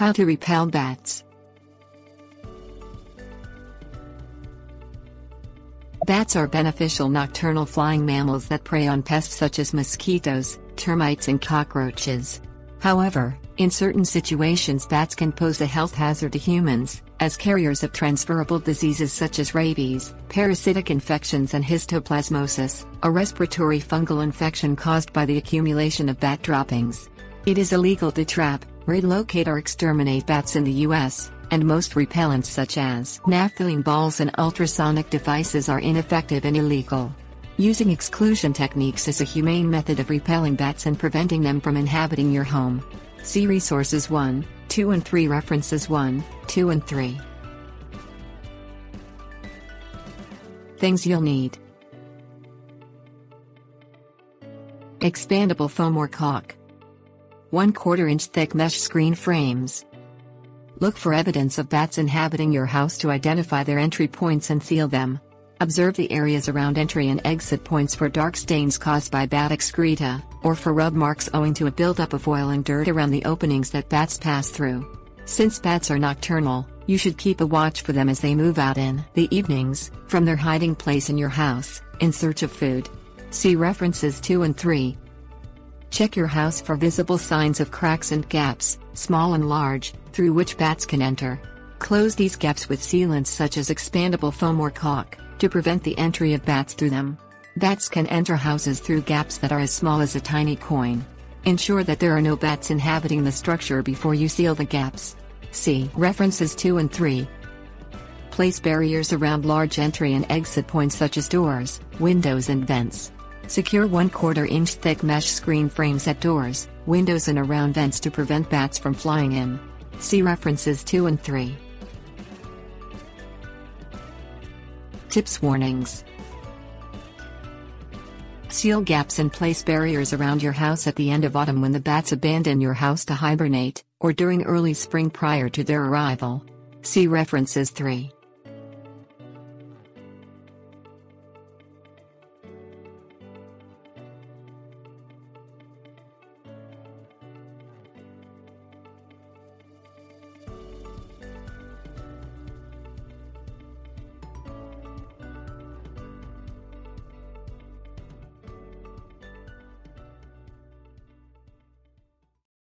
How to repel bats. Bats are beneficial nocturnal flying mammals that prey on pests such as mosquitoes, termites and cockroaches. However, in certain situations bats can pose a health hazard to humans, as carriers of transferable diseases such as rabies, parasitic infections and histoplasmosis, a respiratory fungal infection caused by the accumulation of bat droppings. It is illegal to trap, relocate or exterminate bats in the U.S., and most repellents such as naphthalene balls and ultrasonic devices are ineffective and illegal. Using exclusion techniques is a humane method of repelling bats and preventing them from inhabiting your home. See resources 1, 2 and 3 references 1, 2 and 3. Things you'll need. Expandable foam or caulk. 1/4 inch thick mesh screen frames. Look for evidence of bats inhabiting your house to identify their entry points and seal them. Observe the areas around entry and exit points for dark stains caused by bat excreta, or for rub marks owing to a buildup of oil and dirt around the openings that bats pass through. Since bats are nocturnal, you should keep a watch for them as they move out in the evenings, from their hiding place in your house, in search of food. See references 2 and 3. Check your house for visible signs of cracks and gaps, small and large, through which bats can enter. Close these gaps with sealants such as expandable foam or caulk, to prevent the entry of bats through them. Bats can enter houses through gaps that are as small as a tiny coin. Ensure that there are no bats inhabiting the structure before you seal the gaps. See references 2 and 3. Place barriers around large entry and exit points such as doors, windows and vents. Secure 1/4 inch thick mesh screen frames at doors, windows and around vents to prevent bats from flying in. See references 2 and 3. Tips warnings. Seal gaps and place barriers around your house at the end of autumn when the bats abandon your house to hibernate, or during early spring prior to their arrival. See references 3.